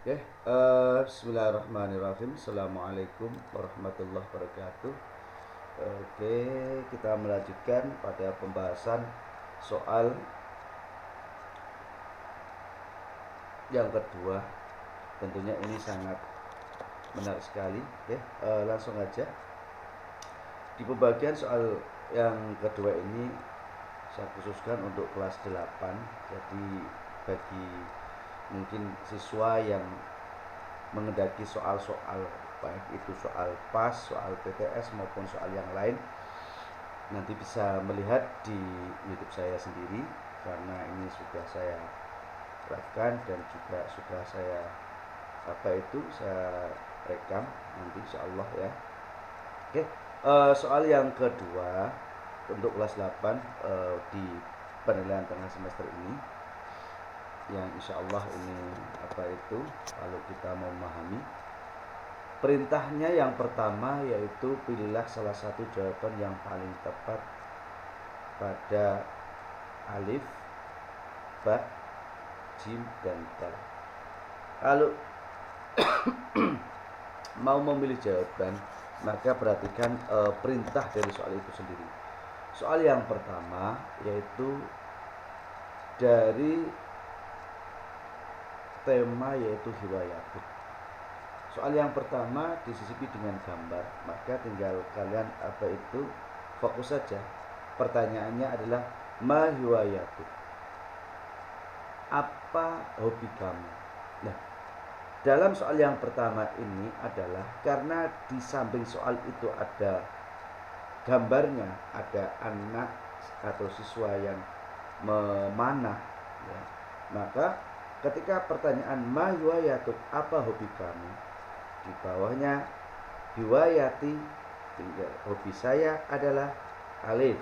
Oke, bismillahirrahmanirrahim. Assalamualaikum warahmatullahi wabarakatuh. Oke, kita melanjutkan pada pembahasan soal yang kedua. Tentunya ini sangat menarik sekali. Oke, langsung aja. Di pembagian soal yang kedua ini saya khususkan untuk kelas 8. Jadi bagi mungkin siswa yang mengendaki soal-soal baik itu soal PAS, soal PTS maupun soal yang lain, nanti bisa melihat di YouTube saya sendiri karena ini sudah saya lakukan dan juga sudah saya saya rekam nanti insyaallah ya. Oke, soal yang kedua untuk kelas 8 di penilaian tengah semester ini, yang insya Allah ini kalau kita mau memahami perintahnya, yang pertama yaitu pilihlah salah satu jawaban yang paling tepat pada alif, ba, jim, dan dal. Kalau mau memilih jawaban, maka perhatikan perintah dari soal itu sendiri. Soal yang pertama yaitu dari tema yaitu hiwayatut. Soal yang pertama disisipi dengan gambar, maka tinggal kalian fokus saja. Pertanyaannya adalah ma hiwayatut, apa hobi kamu. Nah, dalam soal yang pertama ini adalah karena di samping soal itu ada gambarnya, ada anak atau siswa yang memanah ya, maka ketika pertanyaan ma hiwayatut, apa hobi kamu, di bawahnya hiwayati, hobi saya adalah alif,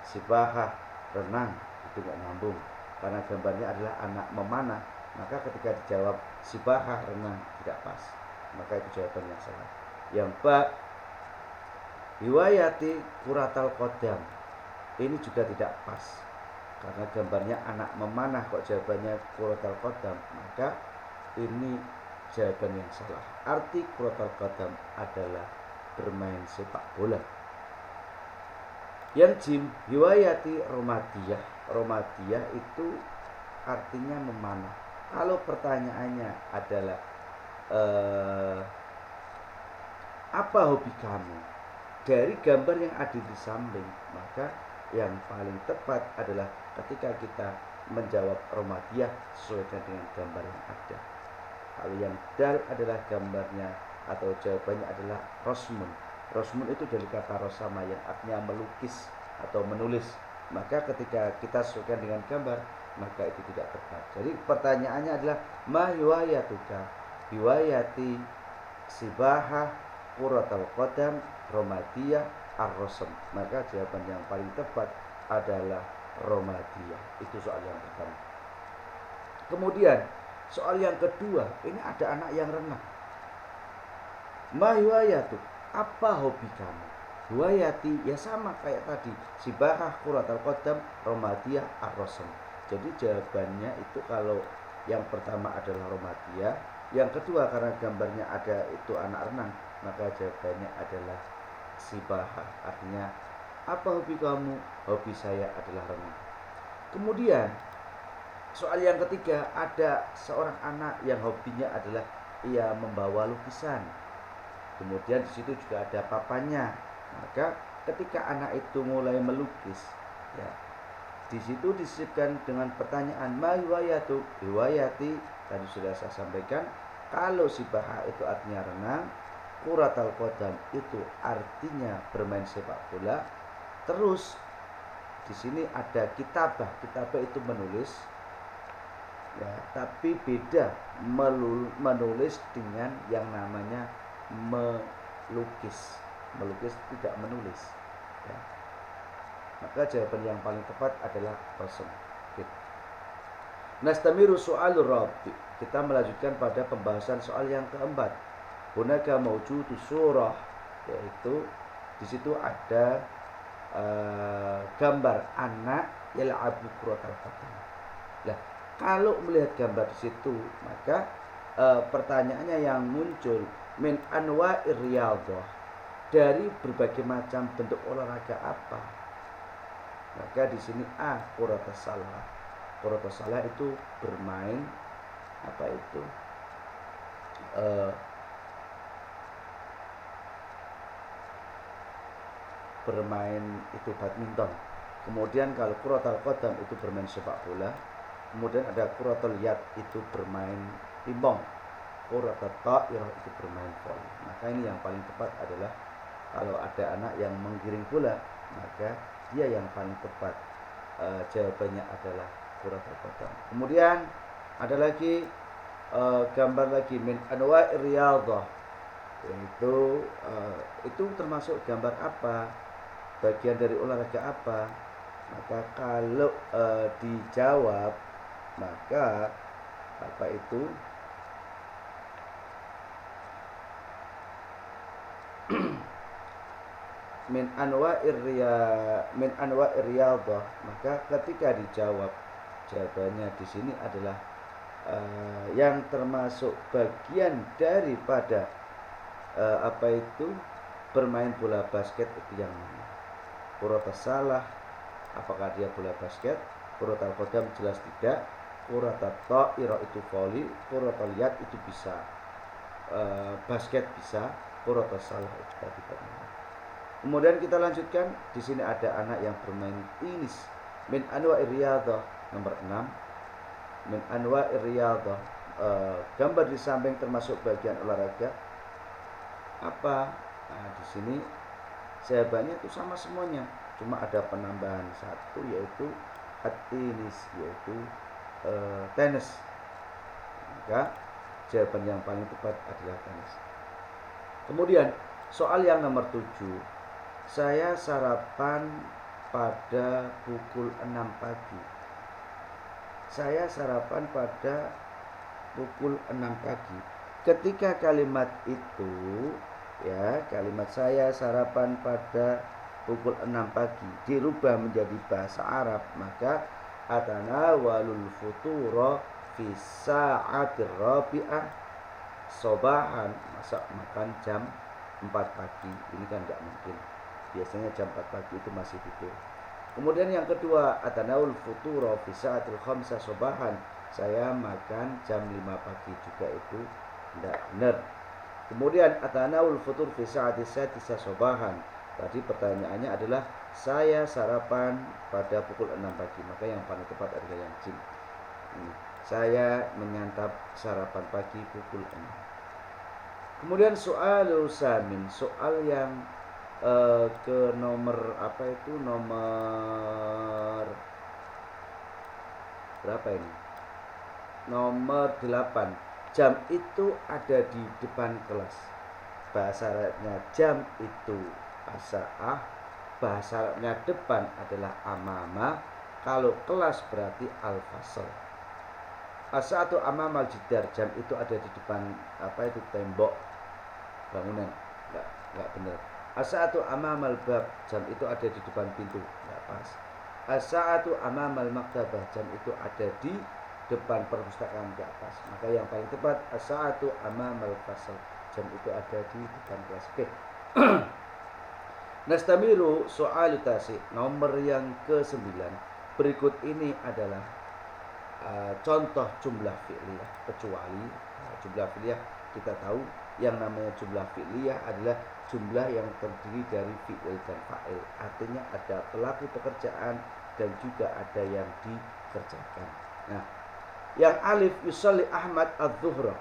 sibahah, renang, itu nggak nyambung karena gambarnya adalah anak memanah, maka ketika dijawab sibahah, renang, tidak pas, maka itu jawaban yang salah. Yang ba, hiwayati kuratal kodam, ini juga tidak pas karena gambarnya anak memanah kok jawabannya kuratal kodam, maka ini jawaban yang salah. Arti kuratal kodam adalah bermain sepak bola. Yang jim, hiwayati romadiyah, romadiyah itu artinya memanah. Kalau pertanyaannya adalah apa hobi kamu, dari gambar yang ada di samping, maka yang paling tepat adalah ketika kita menjawab romadiyah sesuai dengan gambar yang ada. Kalau yang dal adalah gambarnya atau jawabannya adalah rosmun. Rosmun itu dari kata rosama yang artinya melukis atau menulis. Maka ketika kita sesuaikan dengan gambar, maka itu tidak tepat. Jadi pertanyaannya adalah ma hiwayatuka, hiwayati sibahah, quratal qadam, romadiyah, ar-rosm. Maka jawaban yang paling tepat adalah romadiyah. Itu soal yang pertama. Kemudian soal yang kedua, ini ada anak yang renang. Ma hiwayatu, apa hobi kamu? Hiwayati ya sama kayak tadi, sibahah, quratal qadam, romadiyah, ar-rosm. Jadi jawabannya itu kalau yang pertama adalah romadiyah, yang kedua karena gambarnya ada itu anak renang, maka jawabannya adalah sibahah. Artinya apa hobi kamu? Hobi saya adalah renang. Kemudian soal yang ketiga, ada seorang anak yang hobinya adalah ia membawa lukisan. Kemudian di situ juga ada papanya. Maka ketika anak itu mulai melukis, ya, di situ disisipkan dengan pertanyaan ma hiwayatu, hiwayati tadi sudah saya sampaikan. Kalau sibahah itu artinya renang, quratal qadam itu artinya bermain sepak bola. Terus di sini ada kitabah. Kitabah itu menulis, ya, tapi beda menulis dengan yang namanya melukis. Melukis tidak menulis, ya. Maka jawaban yang paling tepat adalah rosm. Nastamiru soalur rabi, kita melanjutkan pada pembahasan soal yang keempat. Hunaka mawjudu surah, yaitu di situ ada gambar anak yal'abu kuratal qadam. Nah, kalau melihat gambar di situ, maka pertanyaannya yang muncul min anwa'ir riyadhah, dari berbagai macam bentuk olahraga apa? Maka di sini kuratus salah. Kuratus salah itu bermain apa itu? Bermain itu badminton. Kemudian kalau kuratul qadam itu bermain sepak bola. Kemudian ada kuratul yad itu bermain pingpong. Kuratul ta'irah itu bermain voli. Maka ini yang paling tepat adalah kalau ada anak yang menggiring bola, maka dia yang paling tepat. Jawabannya adalah kuratul qadam. Kemudian ada lagi gambar lagi min anwa'ir riyadhah, yaitu itu termasuk gambar apa, bagian dari olahraga apa. Maka kalau dijawab, maka apa itu min anwa'ir riyadhah, maka ketika dijawab, jawabannya di sini adalah yang termasuk bagian daripada apa itu bermain bola basket itu yang mana? Kuratus salah, apakah dia bola basket? Kuratul qadam jelas tidak. Kuratul ta'irah itu voli. Kuratul yad itu bisa basket bisa. Kuratul salah itu tadi. Kemudian kita lanjutkan. Di sini ada anak yang bermain tenis. Min anwa'ir riyadhah nomor 6. Min anwa'ir riyadhah, gambar di samping termasuk bagian olahraga apa? Nah, di sini jawabannya itu sama semuanya, cuma ada penambahan satu, yaitu at-tenis, yaitu tenis. Maka jawaban yang paling tepat adalah tenis. Kemudian soal yang nomor 7, saya sarapan pada pukul 6 pagi. Saya sarapan pada pukul 6 pagi. Ketika kalimat itu, ya, kalimat saya sarapan pada pukul 6 pagi dirubah menjadi bahasa Arab, maka atanawalul futura fi sa'atir rabi'ah sobahan, makan jam 4 pagi. Ini kan enggak mungkin. Biasanya jam 4 pagi itu masih tidur. Kemudian yang kedua, atanawul futura fi sa'atil khamsah sobahan, saya makan jam 5 pagi, juga itu tidak benar. Kemudian atanawul futur fi sa'ati sadisah sobahan, tadi pertanyaannya adalah saya sarapan pada pukul 6 pagi, maka yang paling tepat adalah yang jim. Saya menyantap sarapan pagi pukul 6. Kemudian soal samin, soal yang ke nomor apa itu, nomor berapa ini? Nomor 8. Jam itu ada di depan kelas. Bahasa Arabnya jam itu as-sa'ah, bahasa Arabnya depan adalah amama. Kalau kelas berarti al-fasl. As-sa'atu amamal jidar, jam itu ada di depan apa itu, tembok bangunan. Enggak benar. As-sa'atu amamal bab, jam itu ada di depan pintu. Enggak pas. As-sa'atu amamal maktabah, jam itu ada di depan perpustakaan, enggak pas. Maka yang paling tepat as-sa'atu amamal fasl, jam itu ada di depan kelas. Oke. Nastamiru soal tasi, nomor yang ke-9. Berikut ini adalah contoh jumlah fi'liyah, kecuali jumlah fi'liyah kita tahu yang namanya jumlah fi'liyah adalah jumlah yang terdiri dari fi'il dan fa'il. Artinya ada pelaku pekerjaan dan juga ada yang dikerjakan. Nah, yang alif, yusalli Ahmad adz-zuhra,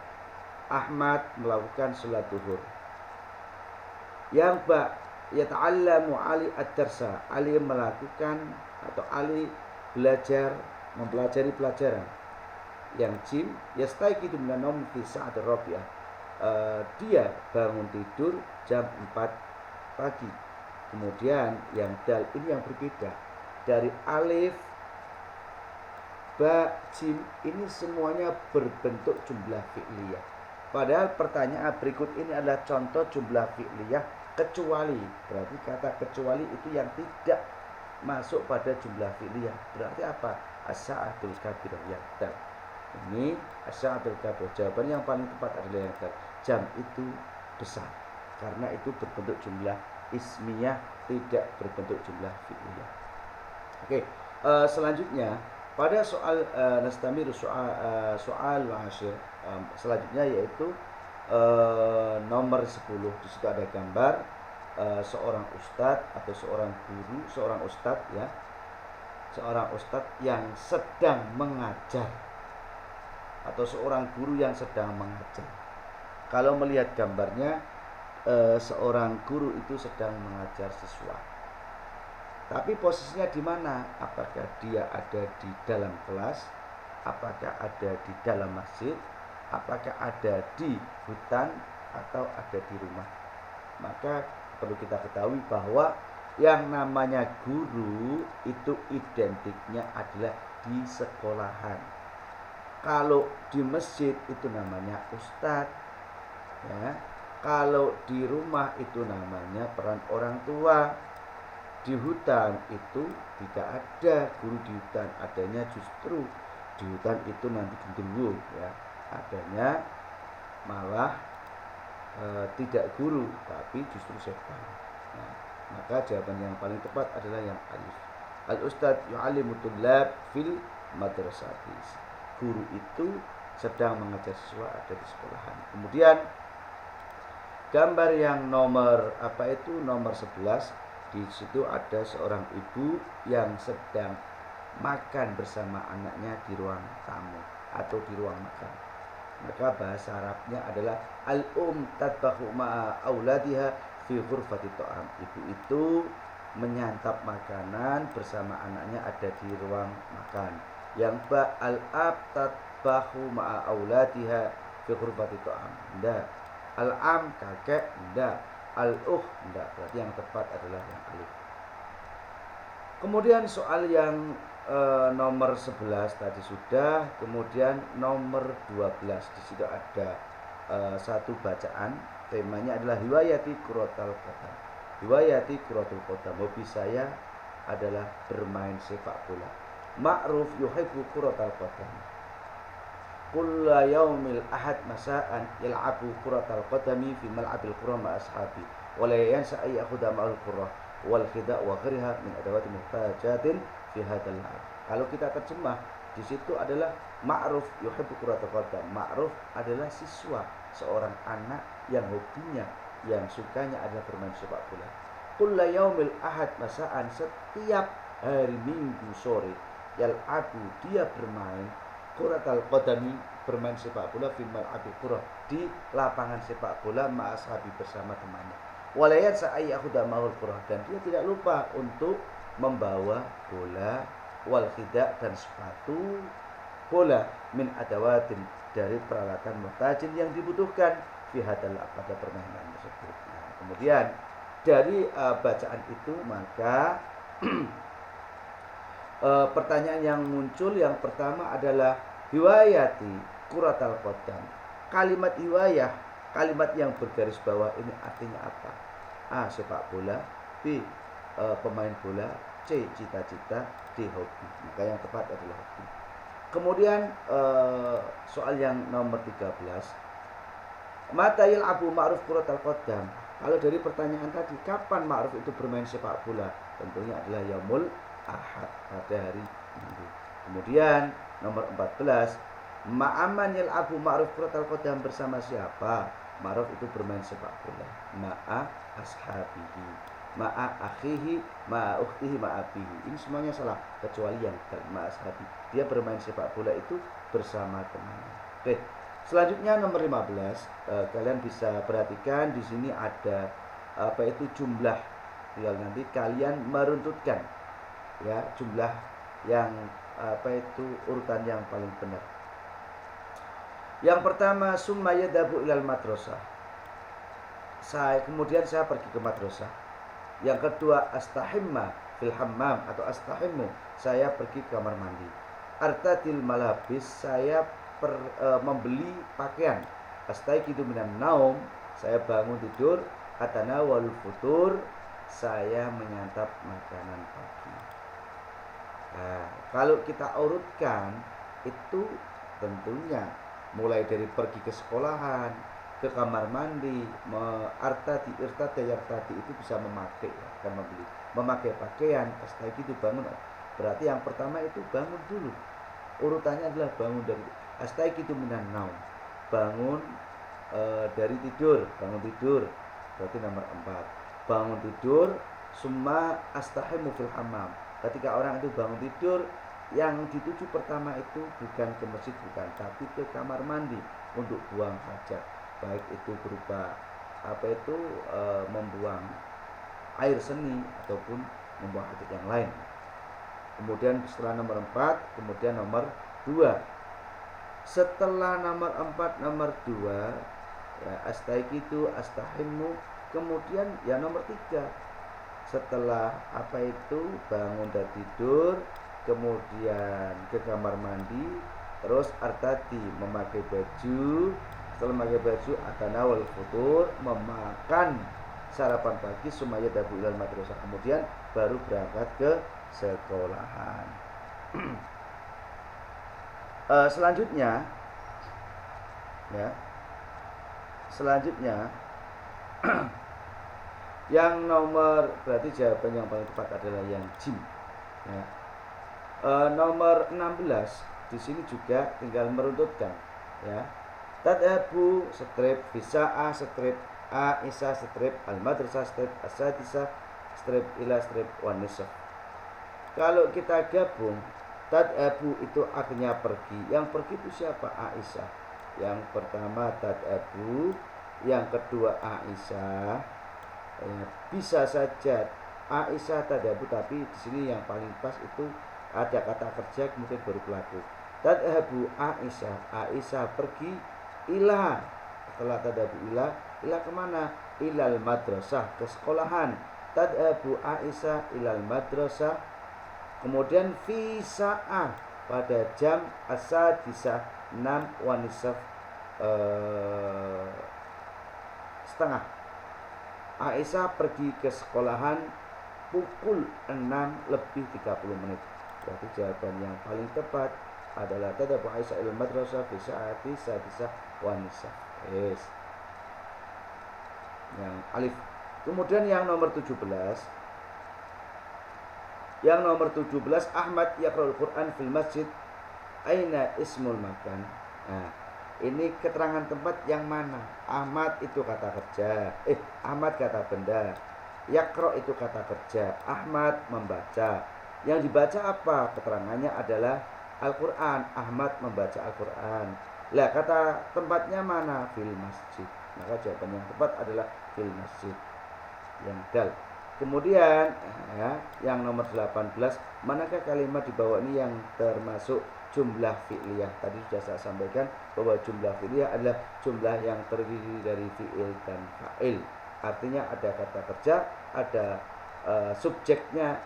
Ahmad melakukan salat zuhur. Yang ba, yata'allamu Ali ad-darsa, Ali melakukan atau Ali belajar, mempelajari pelajaran. Yang jim, yastaiqidu minan naum fi sa'atir rabi'ah, dia bangun tidur jam 4 pagi. Kemudian yang dal ini yang berbeda dari alif, ba, jim, ini semuanya berbentuk jumlah fi'liyah. Padahal pertanyaan berikut ini adalah contoh jumlah fi'liyah kecuali. Berarti kata kecuali itu yang tidak masuk pada jumlah fi'liyah. Berarti apa? As-sa'atul kabirah, yang dal. Ini as-sa'atul kabir. Jawaban yang paling tepat adalah yang terakhir. Jam itu besar karena itu berbentuk jumlah ismiyah, tidak berbentuk jumlah fi'liyah. Oke, selanjutnya pada soal nastamiru soal ashir, selanjutnya yaitu nomor 10. Di situ ada gambar seorang ustadz atau seorang guru, seorang ustadz ya, seorang ustadz yang sedang mengajar atau seorang guru yang sedang mengajar. Kalau melihat gambarnya, seorang guru itu sedang mengajar siswa. Tapi posisinya di mana? Apakah dia ada di dalam kelas? Apakah ada di dalam masjid? Apakah ada di hutan atau ada di rumah? Maka perlu kita ketahui bahwa yang namanya guru itu identiknya adalah di sekolahan. Kalau di masjid itu namanya ustadz, ya. Kalau di rumah itu namanya peran orang tua. Di hutan itu tidak ada guru di hutan, adanya justru di hutan itu nanti genderuwo, ya. Adanya malah tidak guru tapi justru setan. Nah, maka jawaban yang paling tepat adalah yang alif. Al-ustadz yu'allimu tullab fil madrasati. Guru itu sedang mengajar siswa ada di sekolahan. Kemudian gambar yang nomor nomor 11. Di situ ada seorang ibu yang sedang makan bersama anaknya di ruang tamu atau di ruang makan. Maka bahasa Arabnya adalah tadbahu ma'a auladiha fi ghurfati ta'am. Ibu itu menyantap makanan bersama anaknya ada di ruang makan. Yang al-ab tadbahu ma'a auladiha fi ghurfati ta'am. Ndak. Al-am kakek, ndak. Al-ukh, ndak. Berarti yang tepat adalah yang alif. Kemudian soal yang nomor 11 tadi sudah. Kemudian nomor 12. Di situ ada satu bacaan. Temanya adalah hiwayati kuratul qadam. Hiwayati kuratul qadam. Hobi saya adalah bermain sepak bola. Ma'ruf yuhibbu kuratul qadam. Kulla yaumil ahad masa'an yal'abu kuratul qadami fi mal'abil qura ma ashabi. Wa la yansa ay yakhudha ma'al qura wal khida' wa ghiriha min adawati muhtajatin fi hadzal la'ab. Kalau kita terjemah di situ adalah ma'ruf yuhibbu kuratul qadam. Ma'ruf adalah siswa, seorang anak yang hobinya, yang sukanya adalah bermain sepak bola. Kulla yaumil ahad masa'an, setiap hari Minggu sore, yal'abu, dia bermain kuratul qadami, bermain sepak bola fi mal'abil qura, di lapangan sepak bola ma ashabi, bersama temannya. Walayat sa'ay akhuda ma'ul qura, dan dia tidak lupa untuk membawa bola, wal khida', dan sepatu bola, min adawatin, dari peralatan muhtajin yang dibutuhkan fi hadal, pada permainan tersebut. Nah, kemudian dari bacaan itu maka pertanyaan yang muncul yang pertama adalah hiwayati kuratul qadam. Kalimat hiwayah, kalimat yang bergaris bawah ini artinya apa? A. Sepak bola. B. Pemain bola. C. Cita-cita. D. Hobi. Maka yang tepat adalah hobi. Kemudian soal yang nomor 13. Mata yal'abu ma'ruf kuratul qadam. Kalau dari pertanyaan tadi, kapan Ma'ruf itu bermain sepak bola? Tentunya adalah yaumul ahad, pada hari Minggu. Kemudian nomor 14. Ma'aman yal'abu Ma'ruf kuratul qadam, bersama siapa Ma'ruf itu bermain sepak bola? Ma'a ashabihi, ma'a akhihi, ma'a ukhtihi, ma'a abihi. Ini semuanya salah kecuali yang ma'a ashabi. Dia bermain sepak bola itu bersama temannya. Oke. Selanjutnya nomor 15. Kalian bisa perhatikan di sini ada jumlah. Tinggal nanti kalian meruntutkan ya jumlah yang urutan yang paling benar. Yang pertama, summa yadhabu ilal madrasah. Kemudian saya pergi ke madrasah. Yang kedua, astahimma fil hammam atau astahimmu, saya pergi ke kamar mandi. Artadil malabis, saya membeli pakaian. Astaiqidu minan naum, saya bangun tidur. Atanawal futur, saya menyantap makanan pagi. Nah, kalau kita urutkan itu tentunya mulai dari pergi ke sekolahan, ke kamar mandi, artadi irtada yartadi itu bisa memakai, ya, kan membeli, memakai pakaian, astagi itu bangun. Berarti yang pertama itu bangun dulu. Urutannya adalah bangun dari astagi itu minan naum. Bangun dari tidur, bangun tidur. Berarti nomor 4. Bangun tidur, summa astahimu fil hammam. Ketika orang itu bangun tidur, yang dituju pertama itu bukan ke masjid, bukan, tapi ke kamar mandi untuk buang hajat, baik itu berupa membuang air seni ataupun membuang hajat yang lain. Kemudian setelah nomor 4, kemudian nomor 2. Setelah nomor 4, nomor 2, ya, astaiqitu astahimu. Kemudian ya nomor 3, setelah bangun dari tidur, kemudian ke kamar mandi, terus artadi memakai baju. Setelah memakai baju, atanawal futur, memakan sarapan pagi, sumaya dabu ilal madrasah, kemudian baru berangkat ke sekolahan. Selanjutnya yang nomor, berarti jawaban yang paling tepat adalah yang jim, ya. Nomor 16 di sini juga tinggal meruntutkan, ya. Tadhabu strip fisa'a strip Aisyah strip al-madrasah strip asadisa strip ila strip wan nisf. Kalau kita gabung, tadhabu itu artinya pergi. Yang pergi itu siapa? Aisyah. Yang pertama tadhabu, yang kedua Aisyah. Bisa saja Aisyah tadhabu, tapi di sini yang paling pas itu ada kata kerja kemudian baru pelaku. Tadhabu Aisyah pergi, ila, setelah tadhabu ila kemana? Ilal madrasah, ke sekolahan. Tadhabu Aisyah ilal madrasah. Kemudian fi sa'ah, pada jam asadisah 6 wanisaf setengah. Aisyah pergi ke sekolahan pukul 6:30. Berarti jawaban yang paling tepat adalah tadhabu Aisyah ilal madrasah fi sa'ati sadisah wanisaf. Yes. Yang alif. Kemudian yang nomor 17. Yang nomor 17, Ahmad yaqra'ul Quran fil masjid, aina ismul makan. Nah, ini keterangan tempat yang mana? Ahmad itu kata kerja, Ahmad kata benda, yaqra' itu kata kerja, Ahmad membaca. Yang dibaca apa? Keterangannya adalah Al-Quran. Ahmad membaca Al-Quran. Lah, kata tempatnya mana? Fil masjid. Maka jawaban yang tepat adalah fil masjid, yang dal. Kemudian yang nomor 18, manakah kalimat di bawah ini yang termasuk jumlah fi'liyah? Tadi sudah saya sampaikan bahwa jumlah fi'liyah adalah jumlah yang terdiri dari fi'il dan fa'il. Artinya ada kata kerja, ada subjeknya,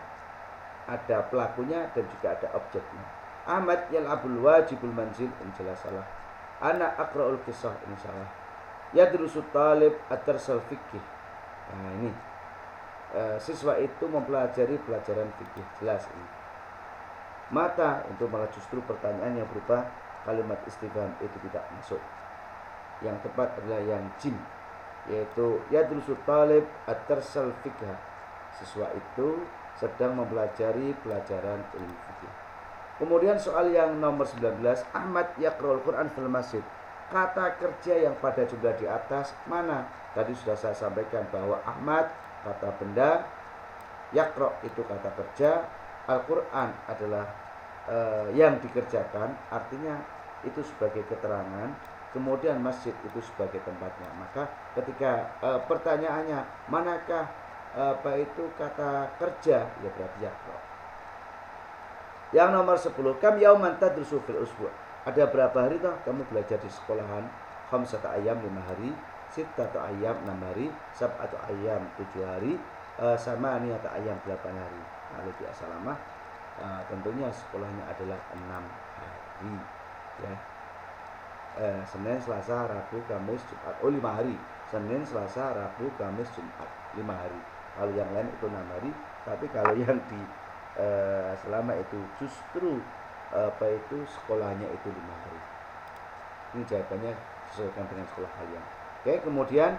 ada pelakunya, dan juga ada objeknya. Ahmad yal'abul wajibul manzil, ini jelas salah. Ana aqra'ul qisah, ini salah. Yadrusu talib at-tarsal fikih. Nah, ini siswa itu mempelajari pelajaran fikih, jelas ini. Mata, untuk malah justru pertanyaan yang berupa kalimat istifham itu tidak masuk. Yang tepat adalah yang jim, yaitu yadrusu talib at-tarsal fikih. Siswa itu sedang mempelajari pelajaran ilmu fikih. Kemudian soal yang nomor 19, Ahmad yaqra'ul Quran fil masjid. Kata kerja yang pada jumlah di atas mana? Tadi sudah saya sampaikan bahwa Ahmad kata benda, yaqra' itu kata kerja, Al-Quran adalah yang dikerjakan, artinya itu sebagai keterangan, kemudian masjid itu sebagai tempatnya. Maka ketika pertanyaannya manakah kata kerja, ya berarti yaqra'. Yang nomor 10, kam yauman tadrusu fil usbu'. Ada berapa hari toh kamu belajar di sekolahan? Khamsata ayyam, 5 hari, sittatu ayyam, 6 hari, sab'atu ayyam, 7 hari, samaniyata ayyam, 8 hari. Lalu di Assalamah tentunya sekolahnya adalah 6 hari, ya. Senin, Selasa, Rabu, Kamis, Jumat. 5 hari. Senin, Selasa, Rabu, Kamis, Jumat. 5 hari. Kalau yang lain itu 6 hari. Tapi kalau yang di selama itu justru sekolahnya itu 5 hari. Ini jawabannya sesuaikan dengan sekolah kalian. Oke, kemudian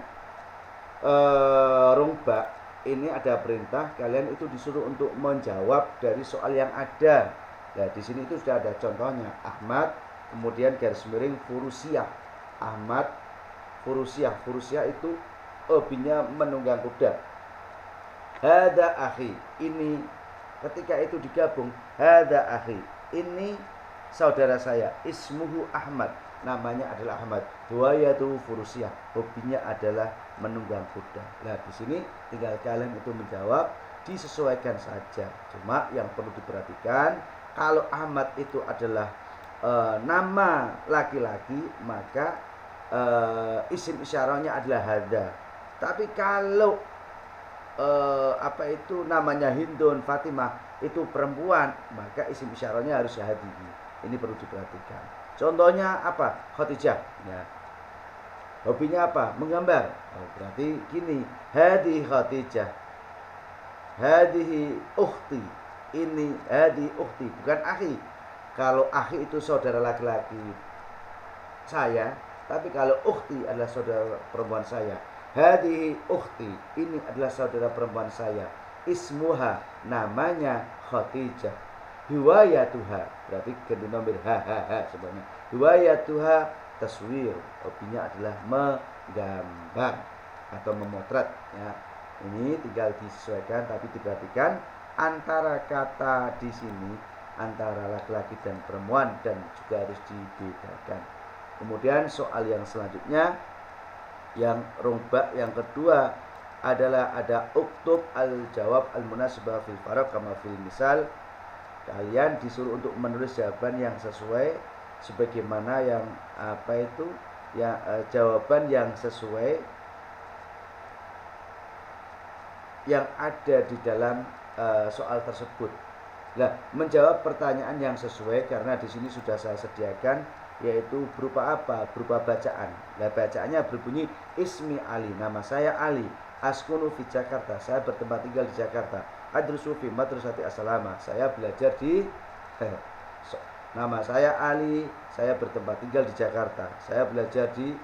rungba ini ada perintah kalian itu disuruh untuk menjawab dari soal yang ada. Nah, di sini itu sudah ada contohnya. Ahmad, kemudian garis miring Furusiah. Ahmad Furusiah. Furusiah itu hobinya menunggang kuda. Hada akhi, ini ketika itu digabung, hada akhi, ini saudara saya, ismuhu Ahmad, namanya adalah Ahmad. Huwayatu Furusiah, hobinya adalah menunggang kuda. Nah, di sini tinggal kalian itu menjawab, disesuaikan saja. Cuma yang perlu diperhatikan, kalau Ahmad itu adalah nama laki-laki, maka isim isyarahnya adalah hada. Tapi kalau namanya Hindun, Fatimah itu perempuan, maka isim isyarahnya harus hadihi. Ini perlu diperhatikan. Contohnya apa? Khadijah. Ya. Hobinya apa? Menggambar. Oh, berarti gini, hadihi Khadijah, hadihi ukhti. Ini hadihi ukhti, bukan akhi. Kalau akhi itu saudara laki-laki saya, tapi kalau ukhti adalah saudara perempuan saya. Hadihi ukhti, ini adalah saudara perempuan saya. Ismuha, namanya Khadijah. Hiwayatuha, berarti ganti nomor ha sebenarnya. Hiwayatuha taswir, hobinya adalah menggambar atau memotret. Ya. Ini tinggal disesuaikan, tapi diperhatikan antara kata di sini antara laki-laki dan perempuan dan juga harus dibedakan. Kemudian soal yang selanjutnya, yang rubah yang kedua adalah ada uktub al-jawab al-munasibah fil faraq kama fil misal. Kalian disuruh untuk menulis jawaban yang sesuai sebagaimana yang jawaban yang sesuai yang ada di dalam soal tersebut. Nah, menjawab pertanyaan yang sesuai karena di sini sudah saya sediakan, yaitu berupa apa? Berupa bacaan. Nah, bacaannya berbunyi ismi Ali, nama saya Ali. Askunu fi Jakarta, saya bertempat tinggal di Jakarta. Adrusu fi madrasati As-Salama, saya belajar di nama saya Ali, saya bertempat tinggal di Jakarta. Saya belajar di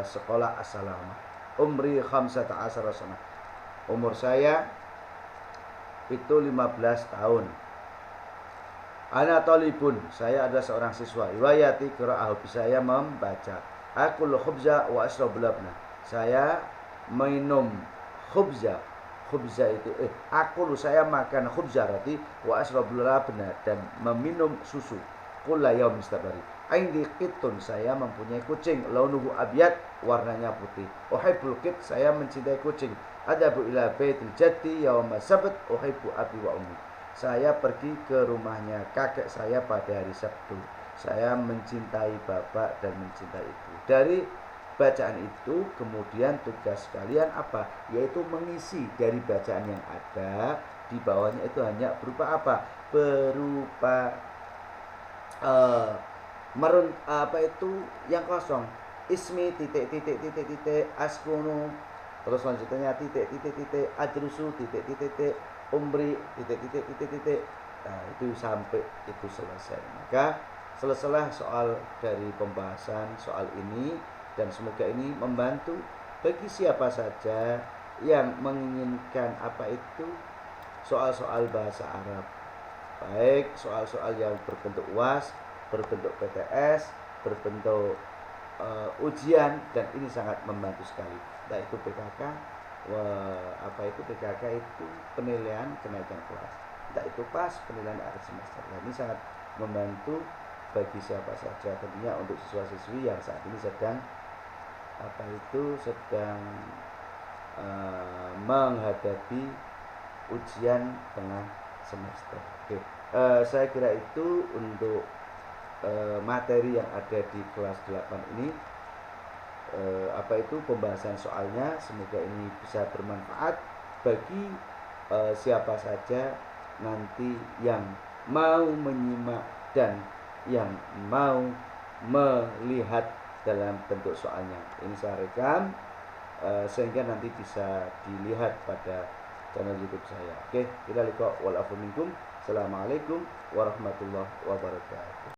sekolah As-Salama. Umri 15 sana. Umur saya itu 15 tahun. Ana talibun, saya adalah seorang siswa. Riwayati qira'ah, saya membaca. Akul khubza wa ashrabul labna, saya minum khubza. Khubza itu akul, saya makan khubza roti, wa ashrabul labna, dan meminum susu. Kulla yaum istabari. Aindi qitun, saya mempunyai kucing. Launuhu abyad, warnanya putih. Uhibbul qit, saya mencintai kucing. Adabu ila baitil jaddi yauma sabt, uhibbu abi wa ummi, saya pergi ke rumahnya kakek saya pada hari Sabtu. Saya mencintai bapak dan mencintai ibu. Dari bacaan itu kemudian tugas kalian apa? Yaitu mengisi dari bacaan yang ada. Di bawahnya itu hanya berupa apa? Berupa yang kosong. Ismi titik askunu, terus selanjutnya titik adrusu titik umri titik. Nah, itu sampai itu selesai. Maka selesailah soal dari pembahasan soal ini, dan semoga ini membantu bagi siapa saja yang menginginkan soal-soal bahasa Arab, baik soal-soal yang berbentuk UAS, berbentuk PTS, berbentuk ujian, dan ini sangat membantu sekali. Nah, itu PKK. PKK itu penilaian kenaikan kelas. Entah itu pas penilaian akhir semester. Nah, ini sangat membantu bagi siapa saja, tentunya untuk siswa-siswi yang saat ini sedang menghadapi ujian tengah semester. Oke. Saya kira itu untuk materi yang ada di kelas 8 ini. Pembahasan soalnya, semoga ini bisa bermanfaat bagi siapa saja nanti yang mau menyimak dan yang mau melihat dalam bentuk soalnya. Ini saya rekam sehingga nanti bisa dilihat pada channel YouTube saya. Oke, kita lihat. Walafu minkum. Assalamualaikum warahmatullahi wabarakatuh.